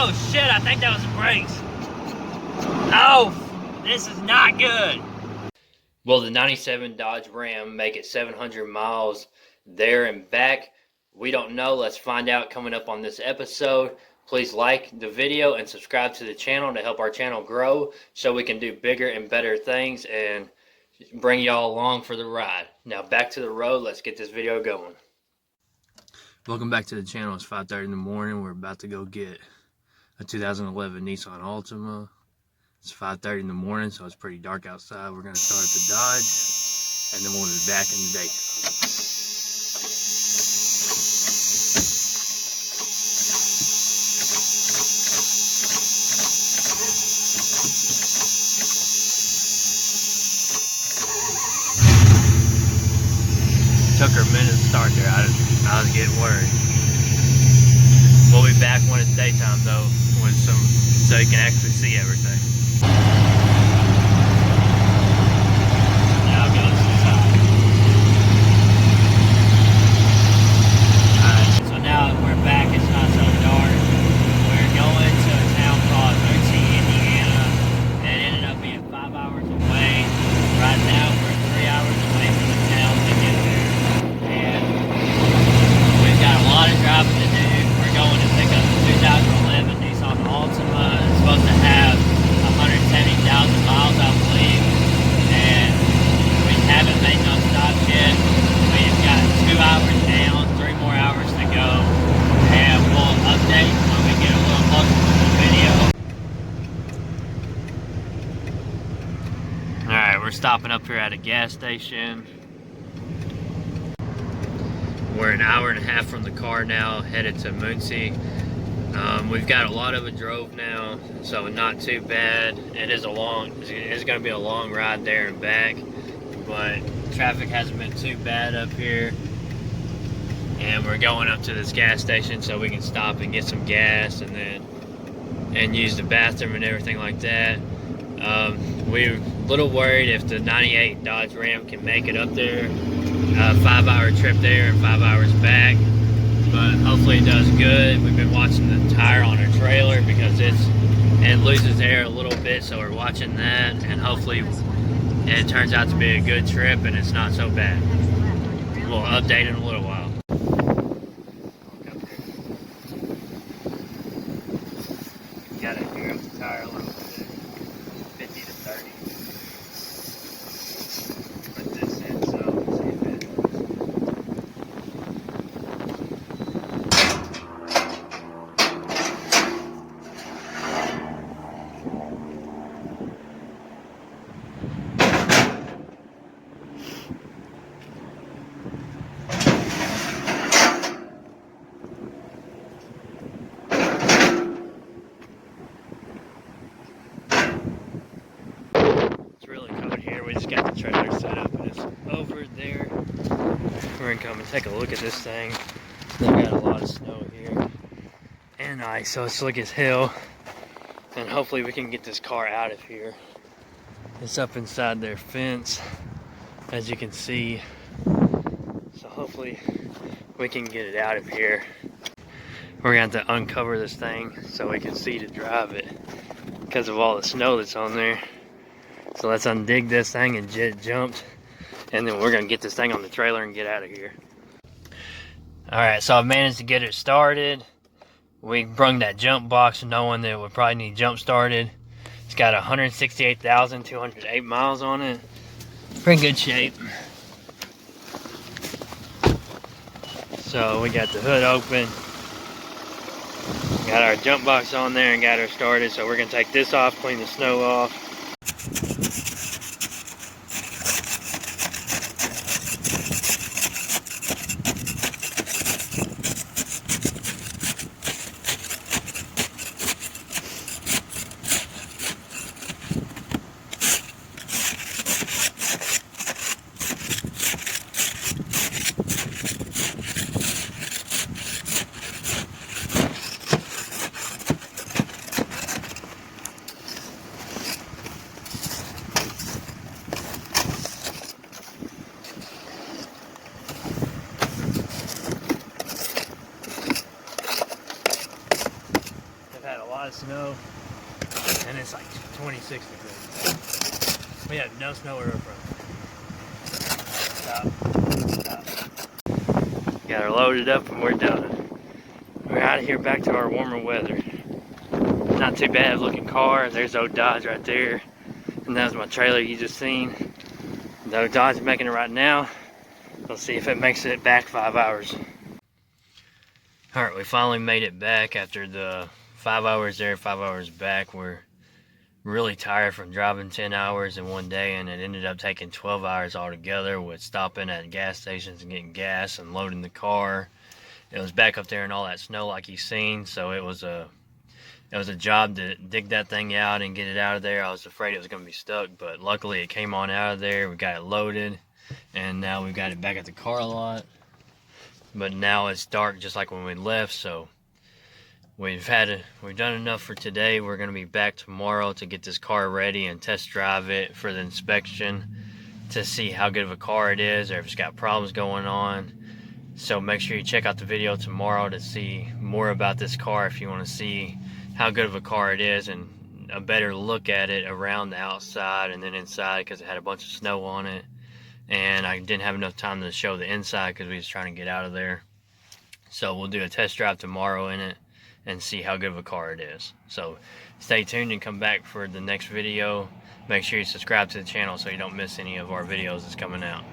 Oh shit, I think that was the brakes. Oh, this is not good. Will the 97 Dodge Ram make it 700 miles there and back? We don't know. Let's find out coming up on this episode. Please like the video and subscribe to the channel to help our channel grow so we can do bigger and better things and bring y'all along for the ride. Now back to the road. Let's get this video going. Welcome back to the channel. It's 5:30 in the morning. We're about to go get a 2011 Nissan Altima. It's 5:30 in the morning, so it's pretty dark outside. We're going to start at the Dodge, and then we'll be back in the daytime. Took her a minute to start there. I was getting worried. We'll be back when it's daytime though, with so you can actually see everything. Now go to the side. Alright, so now we're back. It's not so dark. We're going to a town called Muncie, Indiana. It ended up being 5 hours away. Right now we're 3 hours away from the town to get there. And we've got a lot of driving to do. We're going to pick up the 2011 Nissan Altima. It's supposed to have 170,000 miles, I believe. And we haven't made no stops yet. We've got 2 hours down, 3 more hours to go. And we'll update when we get a little closer to the video. Alright, we're stopping up here at a gas station. We're an hour and a half from the car now, headed to Muncie. We've got a lot of it drove now, so not too bad. It's going to be a long ride there and back, but traffic hasn't been too bad up here. And we're going up to this gas station so we can stop and get some gas and use the bathroom and everything like that. We're a little worried if the 98 Dodge Ram can make it up there. 5-hour trip there and 5 hours back, but hopefully it does good. We've been watching the tire on our trailer because it loses air a little bit, so we're watching that, and hopefully it turns out to be a good trip and it's not so bad. We'll update in a little while. Got to gear up the tire a little bit, 50 to 30. Put this in so see if it. It's really coming here. We just got the trailer set up and it's over there. We're gonna come and take a look at this thing. They've got a lot of snow here and ice, so it's slick as hell. And hopefully we can get this car out of here. It's up inside their fence, as you can see. So hopefully we can get it out of here. We're gonna have to uncover this thing so we can see to drive it because of all the snow that's on there. So let's undig this thing and get it jumped, and then we're gonna get this thing on the trailer and get out of here. Alright, so I've managed to get it started. We brung that jump box knowing that we probably need jump started. It's got 168,208 miles on it. Pretty good shape. So we got the hood open. Got our jump box on there and got her started. So we're gonna take this off, clean the snow off. lot of snow, and it's like 26 degrees. We have no snow where we're from. Stop. Got her loaded up and we're done. We're out of here back to our warmer weather. Not too bad looking car. There's old Dodge right there. And that was my trailer you just seen. The old Dodge is making it right now. Let's see if it makes it back 5 hours. Alright, we finally made it back after the 5 hours there, 5 hours back. We're really tired from driving 10 hours in one day, and it ended up taking 12 hours altogether with stopping at gas stations and getting gas and loading the car. It was back up there in all that snow like you've seen, so it was a job to dig that thing out and get it out of there. I was afraid it was going to be stuck, but luckily it came on out of there. We got it loaded, and now we've got it back at the car lot. But now it's dark just like when we left, so we've done enough for today. We're going to be back tomorrow to get this car ready and test drive it for the inspection to see how good of a car it is or if it's got problems going on. So make sure you check out the video tomorrow to see more about this car if you want to see how good of a car it is and a better look at it around the outside and then inside, because it had a bunch of snow on it. And I didn't have enough time to show the inside because we was trying to get out of there. So we'll do a test drive tomorrow in it and see how good of a car it is. So stay tuned and come back for the next video. Make sure you subscribe to the channel so you don't miss any of our videos that's coming out.